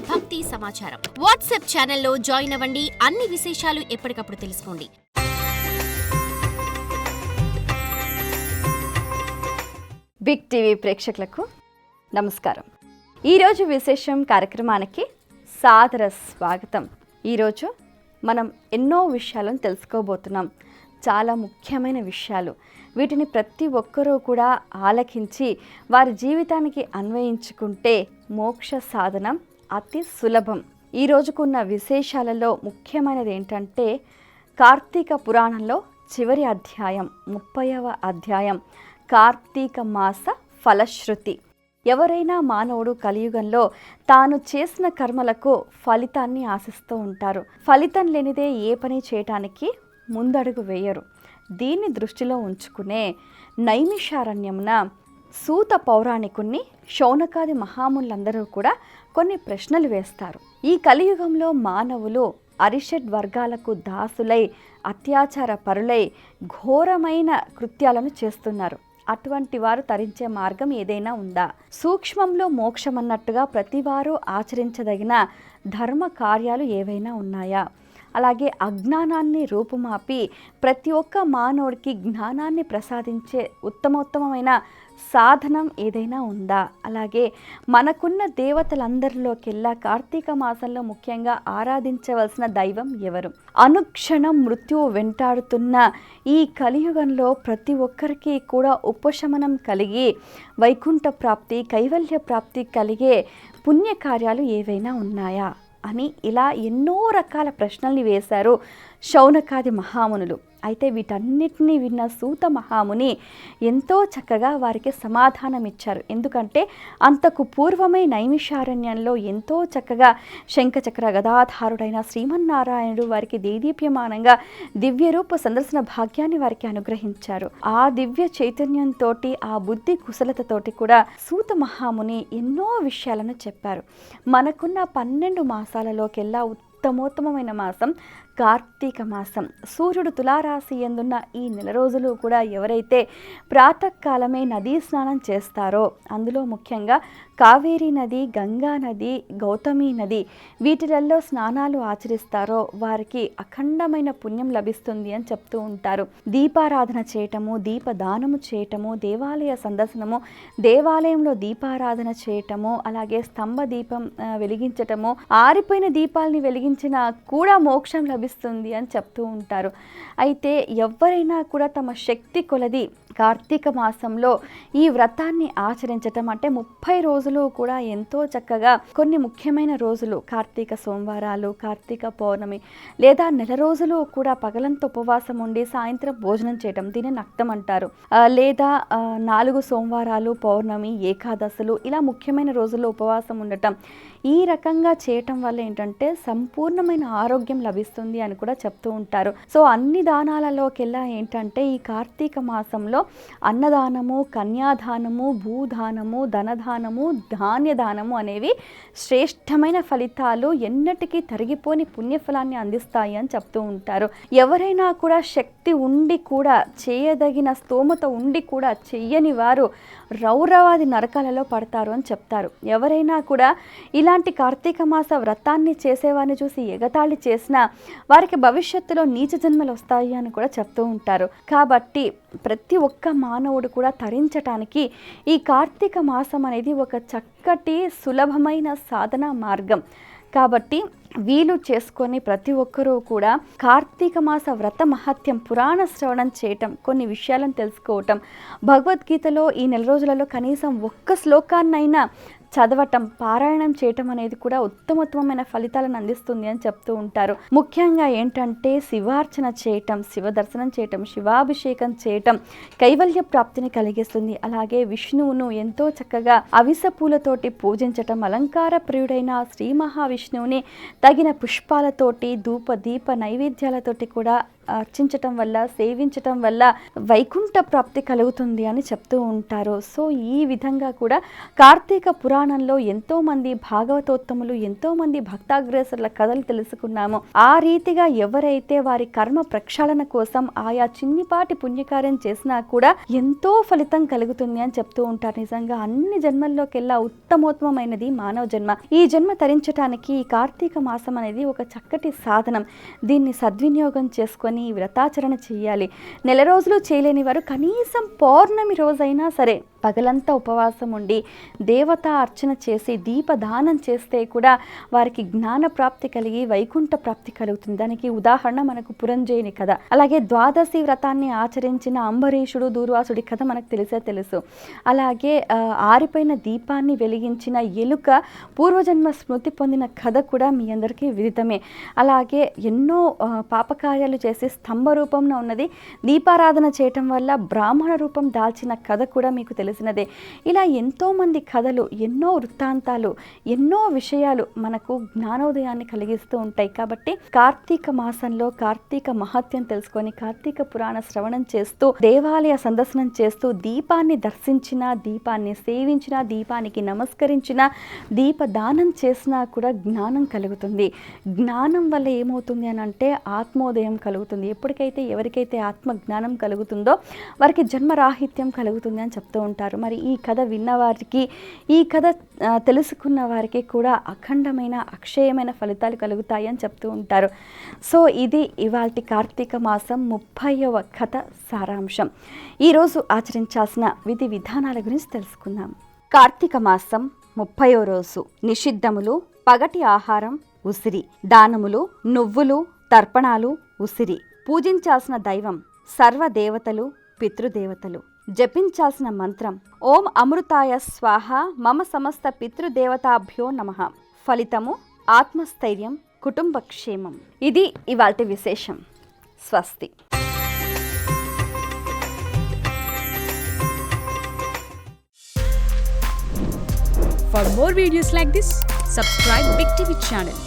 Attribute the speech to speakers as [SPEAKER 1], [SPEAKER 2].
[SPEAKER 1] భక్తి సమాచారం. వాట్సాప్ ఛానల్లో జాయిన్ అవ్వండి. అన్ని విశేషాలు ఎప్పటికప్పుడు తెలుసుకోండి.
[SPEAKER 2] బిగ్ టీవీ ప్రేక్షకులకు నమస్కారం. ఈరోజు విశేషం కార్యక్రమానికి సాదర స్వాగతం. ఈరోజు మనం ఎన్నో విషయాలను తెలుసుకోబోతున్నాం. చాలా ముఖ్యమైన విషయాలు. వీటిని ప్రతి ఒక్కరూ కూడా ఆలకించి వారి జీవితానికి అన్వయించుకుంటే మోక్ష సాధనం అతి సులభం. ఈ రోజుకున్న విశేషాలలో ముఖ్యమైనది ఏంటంటే కార్తీక పురాణంలో చివరి అధ్యాయం 30వ అధ్యాయం కార్తీక మాస ఫలశ్రుతి. ఎవరైనా మానవుడు కలియుగంలో తాను చేసిన కర్మలకు ఫలితాన్ని ఆశిస్తూ ఉంటారు. ఫలితం లేనిదే ఏ పని చేయటానికి ముందడుగు వేయరు. దీన్ని దృష్టిలో ఉంచుకునే నైమిషారణ్యమున సూత పౌరాణికుణ్ణి శౌనకాది మహాములందరూ కూడా కొన్ని ప్రశ్నలు వేస్తారు. ఈ కలియుగంలో మానవులు అరిషడ్ వర్గాలకు దాసులై అత్యాచార పరులై ఘోరమైన కృత్యాలను చేస్తున్నారు. అటువంటి వారు తరించే మార్గం ఏదైనా ఉందా? సూక్ష్మంలో మోక్షం అన్నట్టుగా ప్రతివారు ఆచరించదగిన ధర్మ కార్యాలు ఏవైనా ఉన్నాయా? అలాగే అజ్ఞానాన్ని రూపుమాపి ప్రతి ఒక్క మానవుడికి జ్ఞానాన్ని ప్రసాదించే ఉత్తమోత్తమైన సాధనం ఏదైనా ఉందా? అలాగే మనకున్న దేవతలందరిలోకెల్లా కార్తీక మాసంలో ముఖ్యంగా ఆరాధించవలసిన దైవం ఎవరు? అనుక్షణం మృత్యువు వెంటాడుతున్న ఈ కలియుగంలో ప్రతి ఒక్కరికి కూడా ఉపశమనం కలిగి వైకుంఠ ప్రాప్తి, కైవల్య ప్రాప్తి కలిగే పుణ్యకార్యాలు ఏవైనా ఉన్నాయా అని ఇలా ఎన్నో రకాల ప్రశ్నల్ని వేశారు శౌనకాది మహామునులు. అయితే వీటన్నిటినీ విన్న సూత మహాముని ఎంతో చక్కగా వారికి సమాధానం ఇచ్చారు. ఎందుకంటే అంతకు పూర్వమే నైమిషారణ్యంలో ఎంతో చక్కగా శంఖచక్ర గదాధారుడైన శ్రీమన్నారాయణుడు వారికి దేదీప్యమానంగా దివ్యరూప సందర్శన భాగ్యాన్ని వారికి అనుగ్రహించారు. ఆ దివ్య చైతన్యంతో ఆ బుద్ధి కుశలతతోటి కూడా సూత మహాముని ఎన్నో విషయాలను చెప్పారు. మనకున్న 12 మాసాలలోకెల్లా ఉత్తమోత్తమైన మాసం కార్తీక మాసం. సూర్యుడు తులారాశి ఎందున్న ఈ నెల రోజులు కూడా ఎవరైతే ప్రాతకాలమే నదీ స్నానం చేస్తారో, అందులో ముఖ్యంగా కావేరీ నది, గంగా నది, గౌతమి నది వీటిలలో స్నానాలు ఆచరిస్తారో వారికి అఖండమైన పుణ్యం లభిస్తుంది అని చెప్తూ ఉంటారు. దీపారాధన చేయటము, దీపదానము చేయటము, దేవాలయ సందర్శనము, దేవాలయంలో దీపారాధన చేయటము, అలాగే స్తంభ దీపం వెలిగించటము, ఆరిపోయిన దీపాలని వెలిగించినా కూడా మోక్షం లభిస్తుంది అని చెప్తూ ఉంటారు. అయితే ఎవరైనా కూడా తమ శక్తి కొలది కార్తీక మాసంలో ఈ వ్రతాన్ని ఆచరించటం అంటే 30 రోజులు కూడా ఎంతో చక్కగా కొన్ని ముఖ్యమైన రోజులు కార్తీక సోమవారాలు, కార్తీక పౌర్ణమి లేదా నెల రోజులు కూడా పగలంతా ఉపవాసం ఉండి సాయంత్రం భోజనం చేయటం, దీన్ని నక్తం అంటారు. లేదా 4 సోమవారాలు, పౌర్ణమి, ఏకాదశులు ఇలా ముఖ్యమైన రోజుల్లో ఉపవాసం ఉండటం. ఈ రకంగా చేయటం వల్ల ఏంటంటే సంపూర్ణమైన ఆరోగ్యం లభిస్తుంది అని కూడా చెప్తూ ఉంటారు. సో అన్ని దానాలలోకెల్లా ఏంటంటే ఈ కార్తీక మాసంలో అన్నదానము, కన్యాదానము, భూదానము, ధనదానము, ధాన్యదానము అనేవి శ్రేష్టమైన ఫలితాలు, ఎన్నటికీ తరిగిపోని పుణ్యఫలాన్ని అందిస్తాయి అని చెప్తూ ఉంటారు. ఎవరైనా కూడా శక్తి ఉండి కూడా చేయదగిన స్తోమత ఉండి కూడా చెయ్యని వారు రౌరవాది నరకాలలో పడతారు అని చెప్తారు. ఎవరైనా కూడా ఇలాంటి కార్తీక మాస వ్రతాన్ని చేసేవారిని చూసి ఎగతాళి చేసినా వారికి భవిష్యత్తులో నీచ జన్మలు వస్తాయి అని కూడా చెప్తూ ఉంటారు. కాబట్టి ప్రతి ఒక్క మానవుడు కూడా తరించటానికి ఈ కార్తీక మాసం అనేది ఒక చక్కటి సులభమైన సాధన మార్గం. కాబట్టి వీలు చేసుకొని ప్రతి ఒక్కరూ కూడా కార్తీక మాస వ్రత మహత్యం, పురాణ శ్రవణం చేయటం, కొన్ని విషయాలను తెలుసుకోవటం, భగవద్గీతలో ఈ నెల రోజులలో కనీసం ఒక్క శ్లోకాన్నైనా చదవటం, పారాయణం చేయటం అనేది కూడా ఉత్తమోత్తమైన ఫలితాలను అందిస్తుంది అని చెప్తూ ఉంటారు. ముఖ్యంగా ఏంటంటే శివార్చన చేయటం, శివ దర్శనం చేయటం, శివాభిషేకం చేయటం కైవల్య ప్రాప్తిని కలిగిస్తుంది. అలాగే విష్ణువును ఎంతో చక్కగా అవిస పూలతోటి పూజించటం, అలంకార ప్రియుడైన శ్రీ మహావిష్ణువుని తగిన పుష్పాలతోటి, ధూప దీప నైవేద్యాలతోటి కూడా అర్చించటం వల్ల, సేవించటం వల్ల వైకుంఠ ప్రాప్తి కలుగుతుంది అని చెప్తూ ఉంటారు. సో ఈ విధంగా కూడా కార్తీక పురాణంలో ఎంతోమంది భాగవతోత్తములు, ఎంతోమంది భక్తాగ్రేసరుల కథలు తెలుసుకున్నాము. ఆ రీతిగా ఎవరైతే వారి కర్మ ప్రక్షాళన కోసం ఆయా చిన్నిపాటి పుణ్యకార్యం చేసినా కూడా ఎంతో ఫలితం కలుగుతుంది అని చెప్తూ ఉంటారు. నిజంగా అన్ని జన్మల్లోకెల్లా ఉత్తమోత్తమైనది మానవ జన్మ. ఈ జన్మ తరించడానికి ఈ కార్తీక మాసం అనేది ఒక చక్కటి సాధనం. దీన్ని సద్వినియోగం చేసుకొని వ్రతాచరణ చేయాలి. నెల రోజులు చేయలేని వారు కనీసం పౌర్ణమి రోజైనా సరే పగలంతా ఉపవాసం ఉండి దేవతా అర్చన చేసి దీపదానం చేస్తే కూడా వారికి జ్ఞాన ప్రాప్తి కలిగి వైకుంఠ ప్రాప్తి కలుగుతుంది. దానికి ఉదాహరణ మనకు పురంజయుని కథ. అలాగే ద్వాదశి వ్రతాన్ని ఆచరించిన అంబరీషుడు, దూర్వాసుడి కథ మనకు తెలుసు. అలాగే ఆరిపోయిన దీపాన్ని వెలిగించిన ఎలుక పూర్వజన్మ స్మృతి పొందిన కథ కూడా మీ అందరికీ విదితమే. అలాగే ఎన్నో పాపకార్యాలు చేసి స్తంభ రూపంలో ఉన్నది దీపారాధన చేయటం వల్ల బ్రాహ్మణ రూపం దాల్చిన కథ కూడా మీకు తెలిసినదే. ఇలా ఎంతోమంది కథలు, ఎన్నో వృత్తాంతాలు, ఎన్నో విషయాలు మనకు జ్ఞానోదయాన్ని కలిగిస్తూ ఉంటాయి. కాబట్టి కార్తీక మాసంలో కార్తీక మహత్యం తెలుసుకొని కార్తీక పురాణ శ్రవణం చేస్తూ, దేవాలయ సందర్శనం చేస్తూ, దీపాన్ని దర్శించిన, దీపాన్ని సేవించిన, దీపానికి నమస్కరించిన, దీపదానం చేసినా కూడా జ్ఞానం కలుగుతుంది. జ్ఞానం వల్ల ఏమవుతుంది అని అంటే ఆత్మోదయం కలుగుతుంది. ఎప్పటికైతే ఎవరికైతే ఆత్మ జ్ఞానం కలుగుతుందో వారికి జన్మరాహిత్యం కలుగుతుంది అని చెప్తూ ఉంటారు. మరి ఈ కథ విన్నవారికి, ఈ కథ తెలుసుకున్న వారికి కూడా అఖండమైన అక్షయమైన ఫలితాలు కలుగుతాయి అని చెప్తూ ఉంటారు. సో ఇది ఇవాల్టి కార్తీక మాసం 30వ కథ సారాంశం. ఈరోజు ఆచరించాల్సిన విధి విధానాల గురించి తెలుసుకుందాం. కార్తీక మాసం 30వ రోజు నిషిద్ధములు, పగటి ఆహారం ఉసిరి, దానములు, నువ్వులు, తర్పణాలు ఉసిరి, పూజించాల్సిన దైవం సర్వదేవతలు, పితృదేవతలు, జపించాల్సిన మంత్రం ఓం అమృతాయ స్వాహ మమ సమస్త పితృదేవతాభ్యో నమః. ఫలితము ఆత్మస్థైర్యం, కుటుంబ క్షేమం. ఇది ఇవాల్టి విశేషం. స్వస్తి.
[SPEAKER 3] For more videos like this, subscribe Big TV channel.